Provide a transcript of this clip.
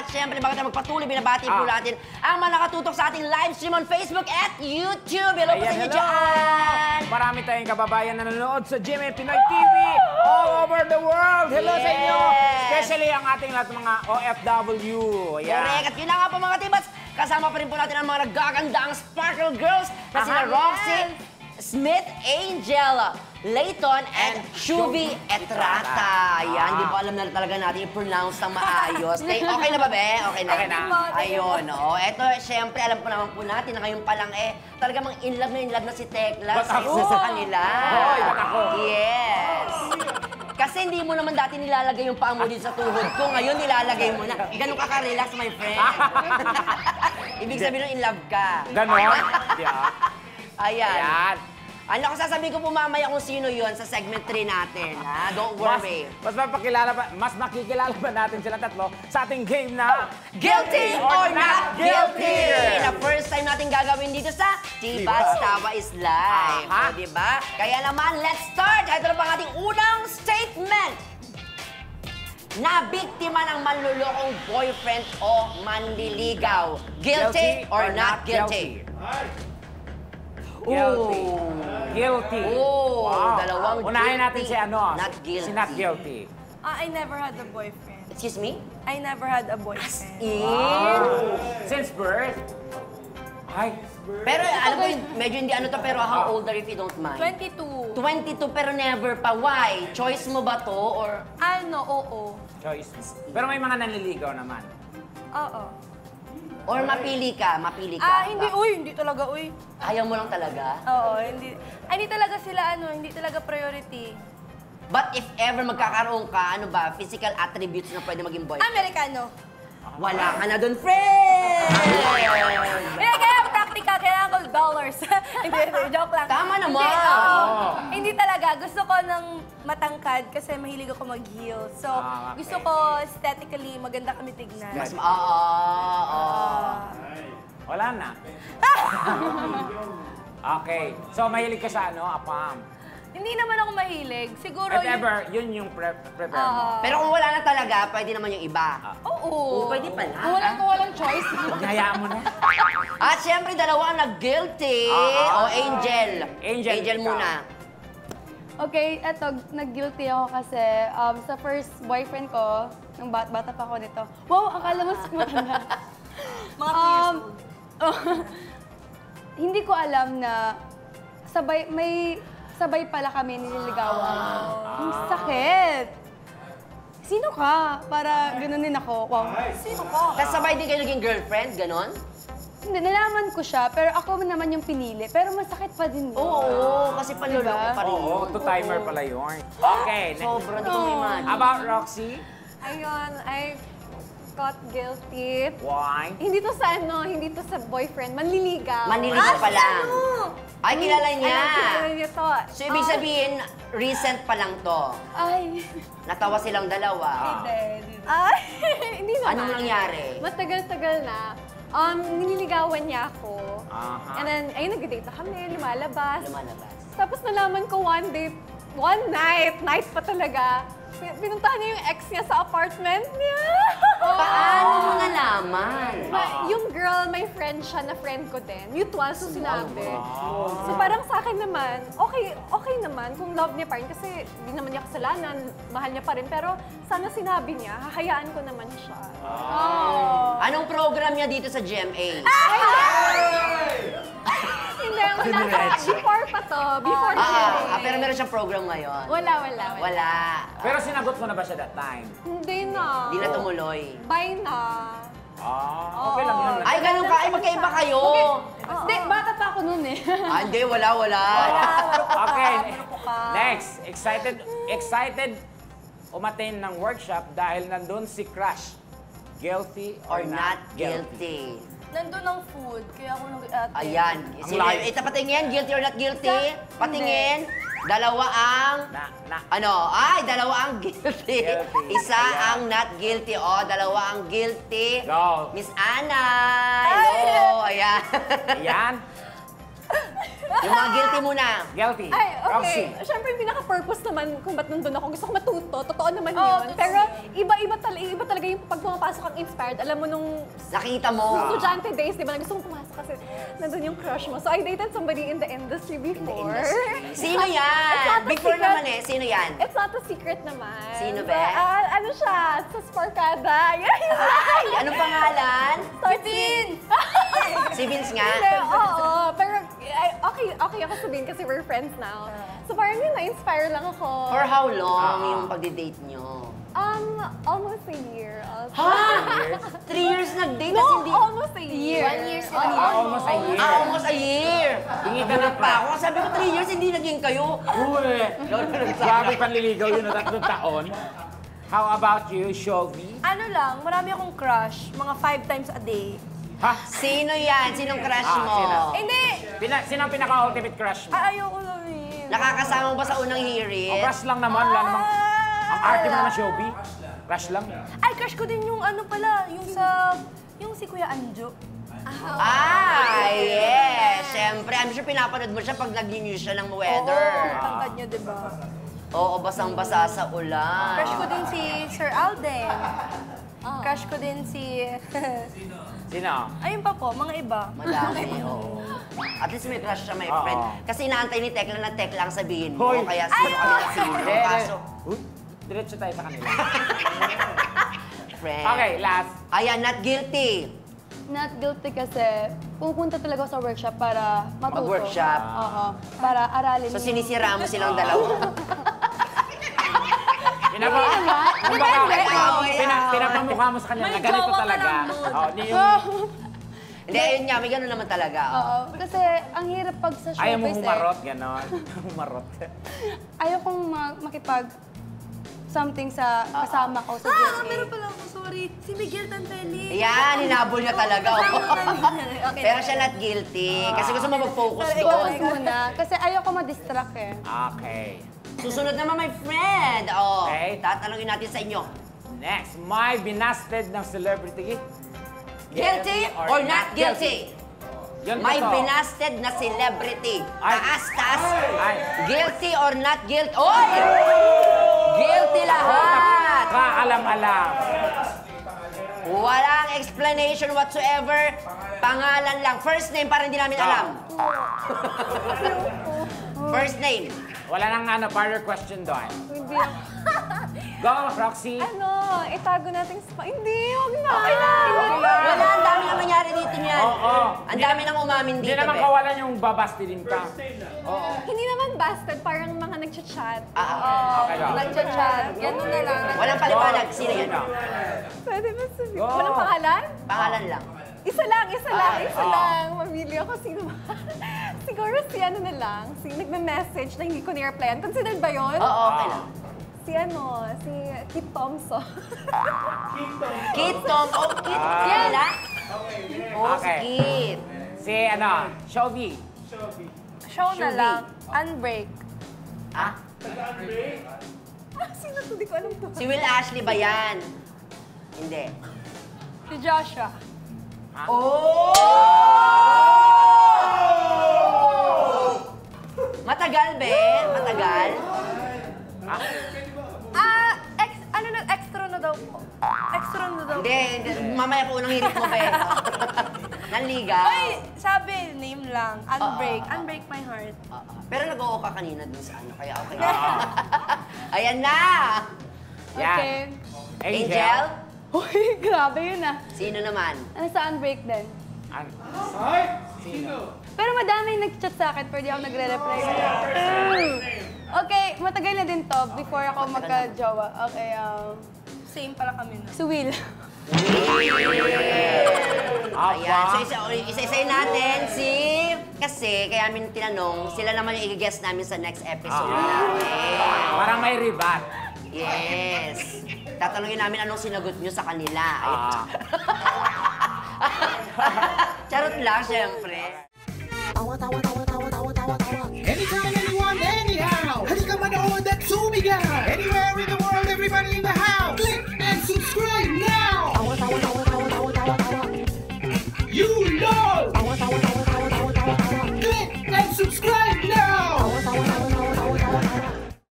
At syempre, bago tayo magpatuloy, binabati po natin ang mga nakatutok sa ating live stream on Facebook at YouTube. Hello po sa inyo dyan! Marami tayong kababayan na nanonood sa GMA Pinoy TV all over the world. Hello sa inyo! Especially ang ating lahat mga OFW. Correct. At yun na nga po mga tibats, kasama pa rin po natin ang mga nagagandang Sparkle Girls na sina Roxy, Smith, Angel, Layton, and Shuvi Etrata. Yan, di ba alam na talaga natin i-pronounce ng maayos. Okay na ba, be? Okay na. Okay na. Ayun, oo. Eto, syempre, alam po naman po natin na ngayon pa lang talagang in love na si Tekla sa isa sa kanila. Hoy, ba't ako? Yes. Kasi hindi mo naman dati nilalagay yung paa mo dito sa tuhod ko. Ngayon nilalagay mo na. Ganun ka ka-relax, my friend. Ibig sabihin nun, in love ka. Ganon? Yeah. Ayan. Ano ko sasabihin ko po mamaya kung sino yun sa segment 3 natin, ha? Don't worry. Mas makikilala pa natin sila tatlo sa ating game na Guilty or Not Guilty! Na first time natin gagawin dito sa Tibas Tawa is Live. O, diba? Kaya naman, let's start! Ito na pa ang ating unang statement. Na biktima ng manlulokong boyfriend o manliligaw. Guilty or not guilty? Guilty. Guilty. Oh, Wow. dalawang Unahin natin guilty. si ano? Not guilty. Si not guilty. I never had a boyfriend. Excuse me? I never had a boyfriend. Since birth? Ay. Pero alam ko, medyo hindi ano to, pero how old are you if you don't mind? 22. 22 pero never pa. Why? Choice mo ba to or... Ano, oo. Choice. Pero may mga nanliligaw naman. Oo. Or mapili ka? Hindi, hindi talaga, Ayaw mo lang talaga? Oo, hindi. Hindi talaga sila, hindi talaga priority. But if ever magkakaroon ka, ano ba, physical attributes na pwede maging boyfriend? Amerikano. Wala ka na dun, friend! Kaya practical, kailangan ko dollars. Hindi, joke lang. Tama naman! Hindi talaga. Gusto ko ng matangkad kasi mahilig ako mag-heels. So, gusto ko aesthetically maganda kami tignan. Wala na. Okay. So, mahilig ka sa ano, apam? Hindi naman ako mahilig. Siguro If ever, yun yung prefer mo. Pero kung wala na talaga, pwede naman yung iba. Oo. Pwede pala. Kung walang choice. Hayaan mo na. At syempre, dalawa ang nag-guilty. O Angel. Angel muna. Okay, eto, nag-guilty ako kasi sa first boyfriend ko, nung bata pa ako nito. Wow, akala mo matanda. Mga 2 years old. Hindi ko alam na sabay pala kami nililigawan. Ang sakit! Sino ka? Para ganunin ako. Wow. Sino ka? Tapos sabay din kayo naging girlfriend, ganon? Hindi, nalaman ko siya, pero ako naman yung pinili. Pero masakit pa din yun. Oo, kasi panluloko pa rin yun. Oo, two-timer pala yun. Okay. Sobrang, di ko ma-imagine. About Roxy? Ayun, I got guilty. Why? Hindi to sa hindi to sa boyfriend, manliligaw. Manliligaw pa lang. Ay, kilala niya. Kilala niya to. So, ibig sabihin, recent pa lang to. Ay. Natawa silang dalawa. Ay, hindi naman. Anong nangyari? Matagal-tagal na. Nililigawan niya ako. Aha. And then, ayun, nag-date na kami, lumalabas. Lumalabas. Tapos nalaman ko one night pa talaga. Pinuntahan niya yung ex niya sa apartment niya. Paano mo nalaman? Yung girl, may friend siya na friend ko din. Mutual, so sinabi. So parang sa akin naman, okay naman kung love niya pa rin kasi hindi naman niya kasalanan, mahal niya pa rin. Pero sana sinabi niya, hahayaan ko naman siya. Anong program niya dito sa GMA? Hindi, wala. Before pa to. Before Pero meron siyang program ngayon. Wala. Pero sinagot mo na ba siya that time? Hindi na. di na tumuloy. Bye na. Okay lang yun. Ay, ganun ka. Ay, magkaiba kayo. Hindi, bata pa ako nun eh. Hindi, wala. Okay. Next. Excited umattend ng workshop dahil nandun si Crush. Guilty Or not guilty. Nandun ang food, kaya ako nag-ate. Ayan. Ito patingin, guilty or not guilty? Patingin. Dalawa ang... dalawa ang guilty. Isa ang not guilty. O, dalawa ang guilty. Go. Miss Ana. Hello. Ayan. Ayan. Yung mga guilty muna. Guilty. Ay, okay. Roxy. Siyempre, yung pinaka-purpose naman kung ba't nandun ako, gusto ko matuto. Totoo naman Oo, yun. totoo. Pero iba talaga yung pag pumapasok kang inspired. Alam mo nung Nakita mo. estudyante days, di ba, na gusto kong pumasok kasi nandun yung crush mo. So, I dated somebody in the industry before. Sino yan? It's not a Before secret. naman eh. Sino yan? It's not a secret naman. Sino ba? Ano siya? Sa Sparkada. Ay, anong pangalan? Si Vince! Si Vince nga. Hindi, oo. Pero okay ako sabihin kasi we're friends now. So parang yun, na-inspire lang ako. For how long yung pagdi-date nyo? Almost a year. Ha? 3 years nag-date No, tas hindi... almost a year. 1 year sila. Almost a year. Almost a year. Tingitan Pa ako. Sabi ko 3 years, hindi naging kayo. Uy! Grabe panliligaw yun na 3 taon. How about you, Shelby? Ano lang, marami akong crush. Mga 5 times a day. Ha? Sino yan? Sinong crush mo? sino? Hindi! Sino ang pinaka-ultimate crush mo? Ayoko sabihin. Nakakasama mo ba sa unang hirit? Oh, crush lang naman. Wala namang... Ang arte mo naman, Shelby. Crush lang. Ay, crush ko din yung ano pala, yung si Kuya Anjo. Ah, yes. Siyempre, I'm sure pinapanood mo siya pag nag-news siya ng weather. Oo, tangkad niya, di ba? Oo, basang-basa sa ulan. Crush ko din si Sir Alden. Crush ko din si... Sino? Ayun pa po, mga iba. Madami, oo. At least may crush siya, my Oo. friend. Kasi inaantay ni Tekla na Tekla ang sabihin mo. Hoy! Kaya sino kami na sino. Kaso, Uy, diretso tayo sa kanila. friend. Okay, last. Ayan, not guilty. Not guilty kasi pupunta talaga ako sa workshop para matuto. Mag-workshop. Oo. Para aralin So, yung- sinisira mo silang dalawa. Pinapamukha mo sa kanya na May ganito jowa ka talaga. lang nun. Oh, yung, Hindi, ayun nga, may gano'n naman talaga. Oo. Kasi ang hirap pag sa showbiz ayaw mo humarot, gano'n. Humarot. Ayaw kong makipag something sa kasama ko sa GMA. Meron pala ako, sorry. Si Miguel Tantelli. Ayan, hinabol niya talaga. Oh. Okay. Pero siya not guilty. Kasi gusto mo mag-focus doon. Focus muna. Kasi ayaw ko ma-distract eh. Okay. Susunod naman, my friend. Oh, Okay. tatanungin natin sa inyo. Next, may binasted ng celebrity. Guilty or not guilty? Yun May to. binasted na celebrity. Ay. Taas. Ay. Guilty or not guilty? Oy! Guilty lahat. Kaalam-alam. Walang explanation whatsoever. Pangalan lang. First name para hindi namin alam. First name. Wala nang further question doon. Hindi. Go, Roxy. Ano, itago natin sa... Hindi, huwag na. Okay lang. Wala, ang dami nang nangyari dito niyan. Oo. Ang dami nang umamin Hindi dito, naman be. kawalan yung babasti din ka. Oo. Hindi naman busted, parang mga nagchat-chat. Okay lang. Nagchat-chat. Ganun na lang. Walang paliwanag. Sino yan? Pwede ba sabihin? Go. Walang pangalan? Pangalan lang. Isa lang. Mamili ako sino ba? Siguro si ano na lang, si nagme-message na hindi ko ni-replyan. Considered ba yun? Oo, okay lang. Si Kit Thompson. Kit Tom. Oh, Kit. Sila? Oh, si Okay. Kit. Si Shelby. Show na lang. Unbreak. Ah? Sino to? Di ko alam to. Si Will Ashley ba yan? Hindi. Si Joshua. Oh! Matagal, be. Matagal. Extra na daw po. Extra na daw. Hindi. Mamaya po unang hirit mo, be. Nanligaw. Ay, sabi, name lang. Unbreak. Unbreak my heart. Pero nag-oo ka kanina dun sa ano, kaya okay. Ayan na! Yan. Okay. Angel? Uy, grabe yun ah. Sino naman? Ano sa unbreak din? Sino? Pero madami nag-chat sa akin, pero di ako nagre-reply. Okay, matagal na din to before ako magka-jowa. Okay, Same pala kami na. si Will. Ayan, so isa-isayin natin si... Kasi, kaya namin tinanong, sila naman yung i-guess namin sa next episode namin. Parang may ribat. Yes. Tatanungin namin anong sinagot nyo sa kanila. Charot lang, syempre.